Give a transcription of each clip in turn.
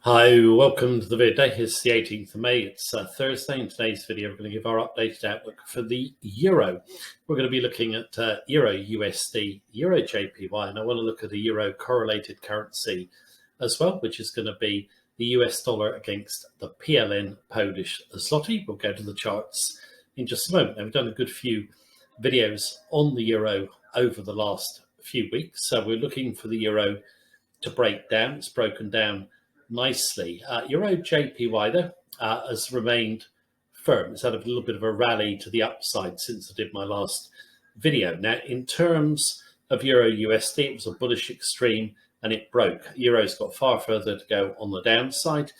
Hi, welcome to the video day. It's the 18th of May. It's Thursday. In today's video, we're going to give our updated outlook for the euro. We're going to be looking at euro USD, euro JPY, and I want to look at a euro correlated currency as well, which is going to be the US dollar against the PLN Polish zloty. We'll go to the charts in just a moment. Now, we've done a good few videos on the euro over the last few weeks. So we're looking for the euro to break down. It's broken down nicely. Euro JPY though has remained firm. It's had a little bit of a rally to the upside since I did my last video. Now, in terms of Euro USD, it was a bullish extreme and it broke. Euro's got far further to go on the downside.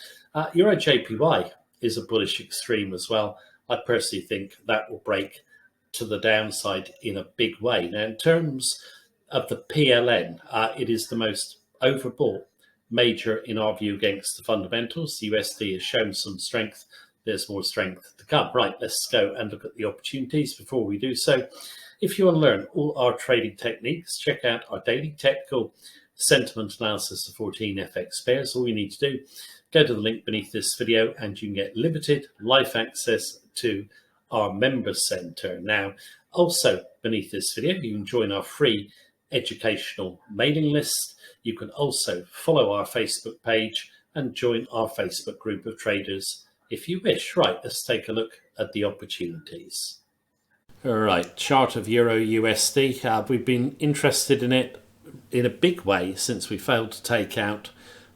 Euro JPY is a bullish extreme as well. I personally think that will break to the downside in a big way. Now, in terms of the PLN, it is the most overbought major in our view against the fundamentals. The USD has shown some strength. There's more strength to come. Right, let's go and look at the opportunities. Before we do so, if you want to learn all our trading techniques, check out our daily technical sentiment analysis of 14 FX pairs. All you need to do, go to the link beneath this video and you can get limited live access to our members center. Now, also beneath this video, you can join our free educational mailing list. You can also follow our Facebook page and join our Facebook group of traders if you wish. Right, let's take a look at the opportunities. All right, chart of Euro USD. We've been interested in it in a big way since we failed to take out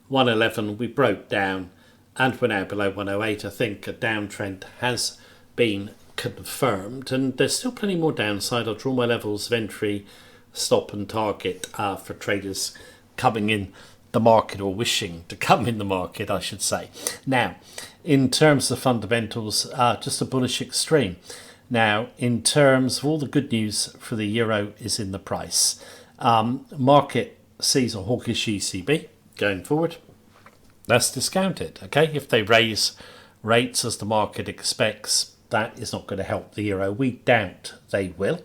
111. We broke down and we're now below 108. I think a downtrend has been confirmed and there's still plenty more downside. I'll draw my levels of entry, stop and target for traders coming in the market, or wishing to come in the market, I should say. Now, in terms of fundamentals, just a bullish extreme. Now, in terms of all the good news for the euro is in the price. Market sees a hawkish ECB going forward. That's discounted, okay? If they raise rates as the market expects, that is not going to help the euro. We doubt they will.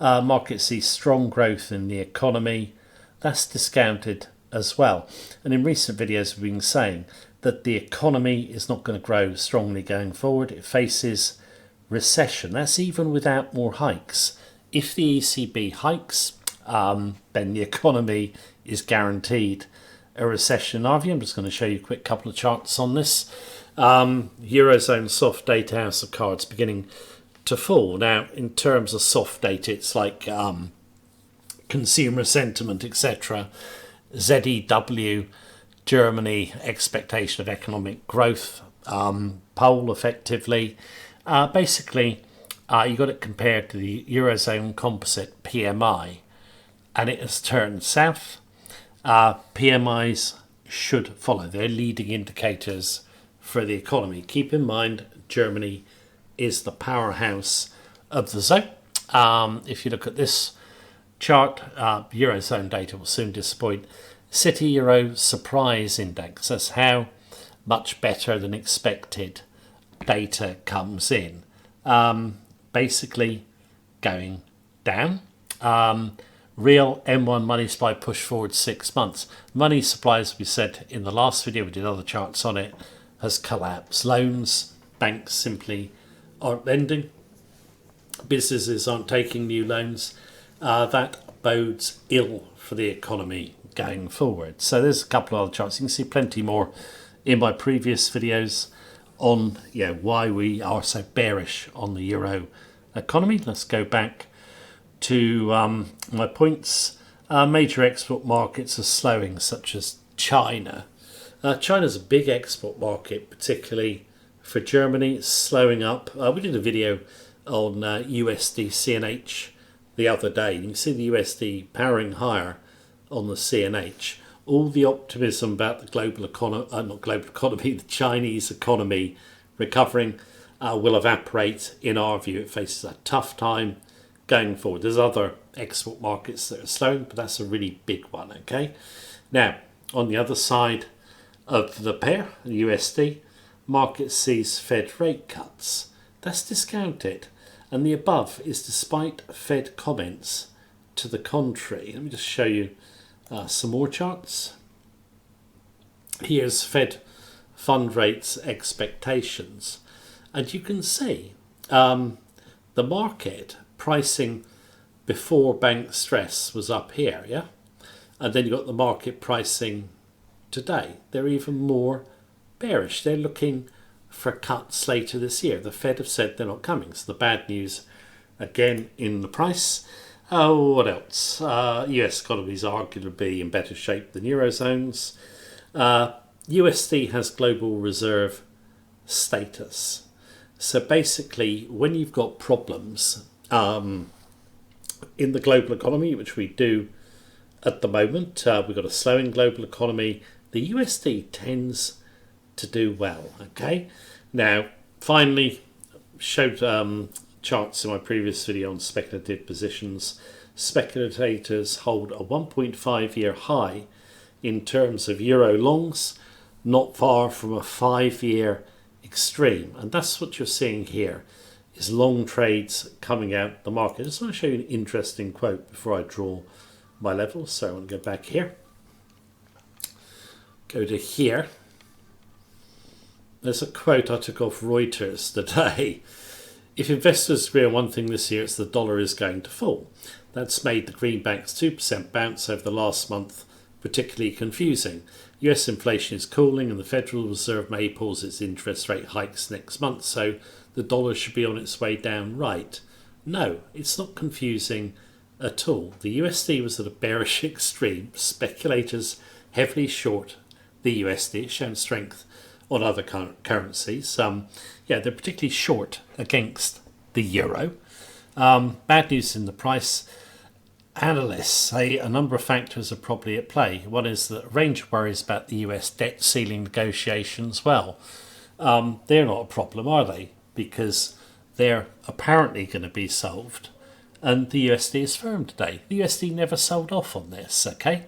Market sees strong growth in the economy. That's discounted as well. And in recent videos, we've been saying that the economy is not going to grow strongly going forward. It faces recession. That's even without more hikes. If the ECB hikes, then the economy is guaranteed a recession. In our view, I'm just going to show you a quick couple of charts on this. Eurozone soft data house of cards beginning to fall. Now, in terms of soft data, it's like consumer sentiment, etc. ZEW, Germany, expectation of economic growth, poll effectively. Basically, you got it compared to the Eurozone composite PMI, and it has turned south. PMIs should follow. They're leading indicators for the economy. Keep in mind, Germany is the powerhouse of the zone. If you look at this chart, Eurozone data will soon disappoint. City Euro Surprise Index, that's how much better than expected data comes in. Basically going down. Real M1 money supply push forward 6 months. Money supply, as we said in the last video, we did other charts on it, has collapsed. Loans, banks simply aren't lending. Businesses aren't taking new loans. That bodes ill for the economy going forward. So there's a couple of other charts. You can see plenty more in my previous videos on why we are so bearish on the euro economy. Let's go back to my points. Major export markets are slowing, such as China. China's a big export market, particularly for Germany. It's slowing up. We did a video on USD CNH the other day. You can see the USD powering higher on the CNH. All the optimism about the global economy, the Chinese economy recovering will evaporate. In our view, it faces a tough time going forward. There's other export markets that are slowing, but that's a really big one, okay? Now, on the other side of the pair, the USD, market sees Fed rate cuts. That's discounted. And the above is despite Fed comments to the contrary. Let me just show you some more charts. Here's Fed fund rates expectations, and you can see the market pricing before bank stress was up here, yeah, and then you got the market pricing today. They're even more bearish. They're looking for cuts later this year. The Fed have said they're not coming. So the bad news again in the price. Oh, what else? US economies are arguably in better shape than Eurozone's. USD has global reserve status. So basically, when you've got problems in the global economy, which we do at the moment, we've got a slowing global economy, the USD tends to do well. Okay, now finally showed charts in my previous video on speculative positions. Speculators hold a 1.5-year high in terms of euro longs, not far from a 5-year extreme, and that's what you're seeing here is long trades coming out the market. I just want to show you an interesting quote before I draw my levels. So I want to go back here, go to here. There's a quote I took off Reuters today. If investors agree on one thing this year, it's the dollar is going to fall. That's made the greenback's 2% bounce over the last month particularly confusing. US inflation is cooling and the Federal Reserve may pause its interest rate hikes next month, so the dollar should be on its way down, right? No, it's not confusing at all. The USD was at a bearish extreme. Speculators heavily short the USD, showing strength on other currencies. They're particularly short against the euro. Bad news in the price. Analysts say a number of factors are probably at play. One is that a range of worries about the US debt ceiling negotiations. Well, they're not a problem, are they? Because they're apparently going to be solved. And the USD is firm today. The USD never sold off on this, okay?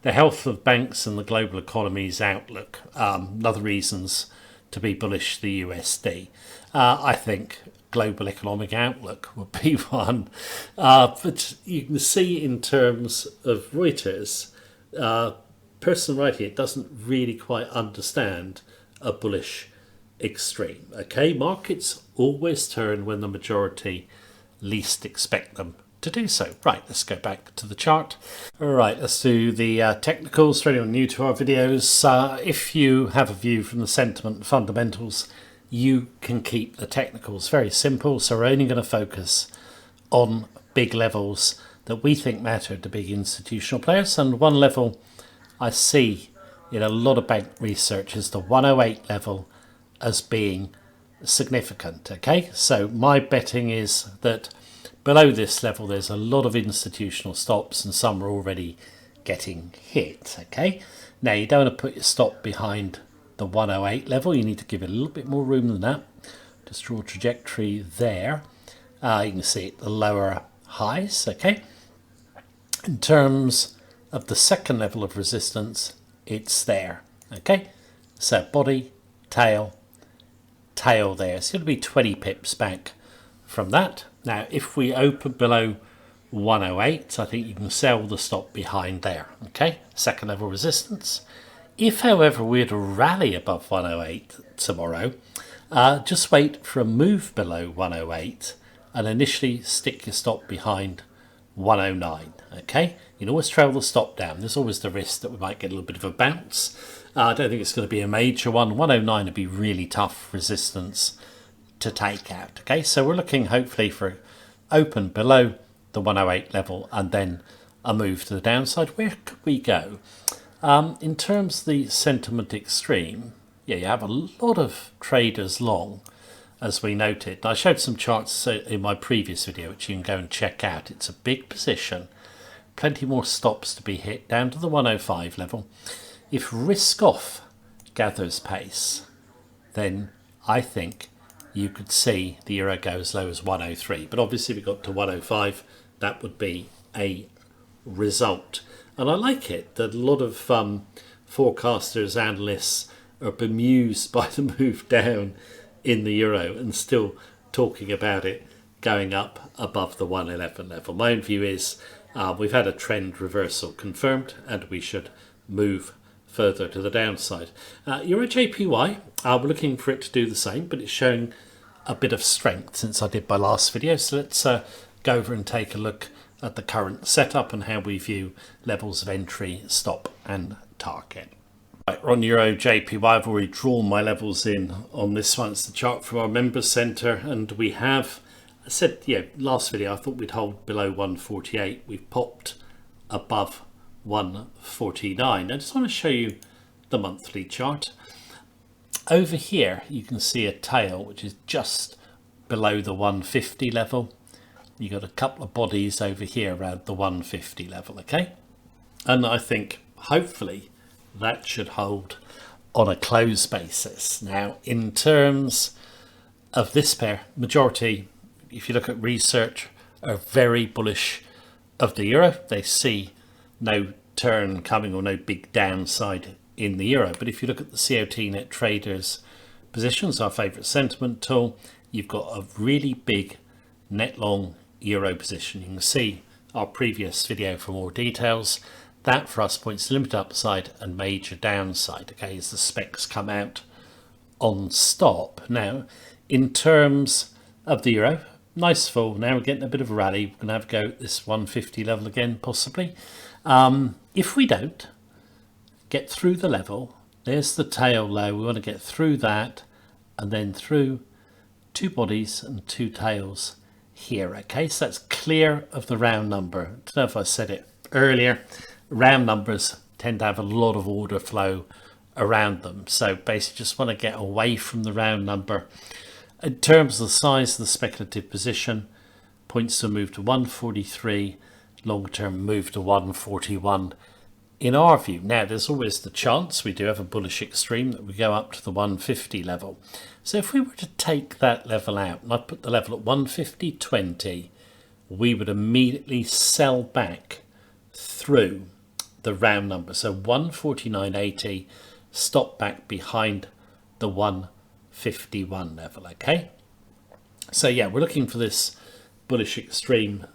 The health of banks and the global economy's outlook, other reasons to be bullish the USD. I think global economic outlook would be one. But you can see in terms of Reuters, person right here doesn't really quite understand a bullish extreme. Okay, markets always turn when the majority least expect them to do so. Right, let's go back to the chart. All right, let's do the technicals. For anyone new to our videos, if you have a view from the sentiment and fundamentals, you can keep the technicals very simple. So we're only going to focus on big levels that we think matter to big institutional players. And one level I see in a lot of bank research is the 108 level as being significant. Okay, so my betting is that below this level there's a lot of institutional stops and some are already getting hit. Okay, now you don't want to put your stop behind the 108 level. You need to give it a little bit more room than that. Just draw a trajectory there. You can see it, the lower highs. Okay, in terms of the second level of resistance, it's there. Okay, so body, tail there. It's going to be 20 pips back from that. Now if we open below 108, I think you can sell the stop behind there. Okay, second level resistance. If however we were to rally above 108 tomorrow, just wait for a move below 108 and initially stick your stop behind 109. Okay, you can always trail the stop down. There's always the risk that we might get a little bit of a bounce. I don't think it's going to be a major one. 109 would be really tough resistance to take out. Okay, so we're looking hopefully for open below the 108 level and then a move to the downside. Where could we go? In terms of the sentiment extreme, you have a lot of traders long, as we noted. I showed some charts in my previous video, which you can go and check out. It's a big position, plenty more stops to be hit down to the 105 level. If risk off gathers pace, then I think you could see the euro go as low as 103. But obviously if it got to 105, that would be a result. And I like it that a lot of forecasters, analysts are bemused by the move down in the euro and still talking about it going up above the 111 level. My own view is we've had a trend reversal confirmed and we should move further to the downside. Euro JPY, we're looking for it to do the same, but it's showing a bit of strength since I did my last video. So let's go over and take a look at the current setup and how we view levels of entry, stop and target. Right, we're on Euro JPY. I've already drawn my levels in on this one. It's the chart from our members center, and we have, I said, last video I thought we'd hold below 148. We've popped above 149. I just want to show you the monthly chart. Over here you can see a tail which is just below the 150 level. You got a couple of bodies over here around the 150 level, okay? And I think hopefully that should hold on a close basis. Now in terms of this pair, majority, if you look at research, are very bullish of the euro. They see no turn coming or no big downside in the euro. But if you look at the COT net traders positions, our favorite sentiment tool, you've got a really big net long euro position. You can see our previous video for more details. That for us points to limited upside and major downside, okay, as the specs come out on stop. Now in terms of the euro, nice fall. Now we're getting a bit of a rally. We're going to have to go at this 150 level again, possibly. If we don't get through the level, there's the tail low. We want to get through that and then through two bodies and two tails here. Okay, so that's clear of the round number. I don't know if I said it earlier. Round numbers tend to have a lot of order flow around them. So basically just want to get away from the round number. In terms of the size of the speculative position, points to a move to 143, long-term move to 141 in our view. Now there's always the chance, we do have a bullish extreme, that we go up to the 150 level. So if we were to take that level out, and I put the level at 150.20, we would immediately sell back through the round number. So 149.80, stop back behind the 151 level, okay? So yeah, we're looking for this bullish extreme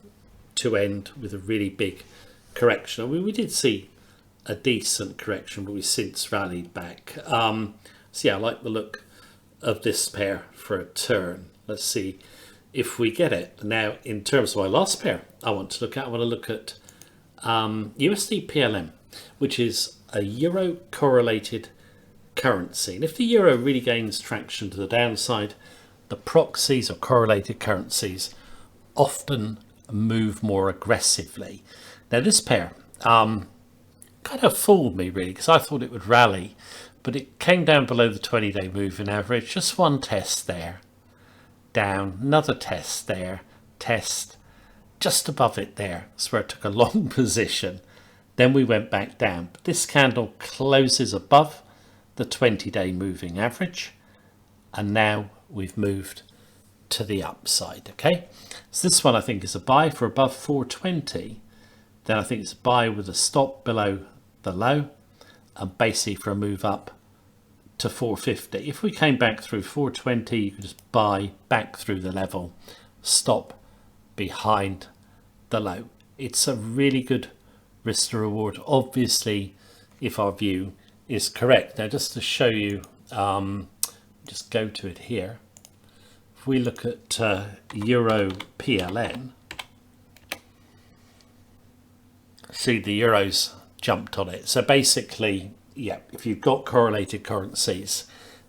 to end with a really big correction. I mean, we did see a decent correction, but we've since rallied back. So yeah, I like the look of this pair for a turn. Let's see if we get it. Now in terms of my last pair I want to look at USD PLN, which is a euro correlated currency. And if the euro really gains traction to the downside, the proxies or correlated currencies often move more aggressively. Now this pair kind of fooled me really, because I thought it would rally, but it came down below the 20-day moving average. Just one test there, down, another test there, test just above it there. That's where it took a long position. Then we went back down, but this candle closes above the 20-day moving average, and now we've moved to the upside. Okay, so this one I think is a buy for above 420. Then I think it's a buy with a stop below the low, and basically for a move up to 450. If we came back through 420, you could just buy back through the level, stop behind the low. It's a really good risk to reward, obviously, if our view is correct. Now just to show you, just go to it here. If we look at Euro PLN, see the euros jumped on it. So basically, yeah, if you've got correlated currencies,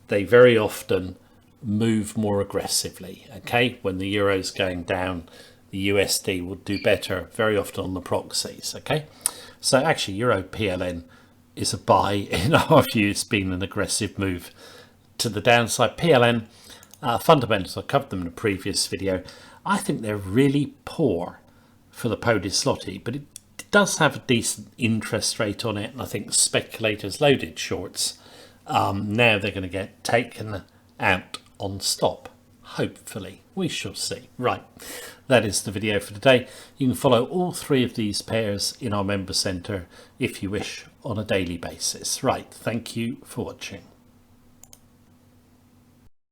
they very often move more aggressively. Okay, when the euro's going down, the USD will do better very often on the proxies. Okay, so actually Euro PLN is a buy in our view. It's been an aggressive move to the downside. PLN fundamentals, I covered them in a previous video. I think they're really poor for the Polish zloty, but it does have a decent interest rate on it, and I think speculators loaded shorts. Now they're going to get taken out on stop. Hopefully, we shall see. Right, that is the video for today. You can follow all three of these pairs in our member center if you wish on a daily basis. Right, thank you for watching.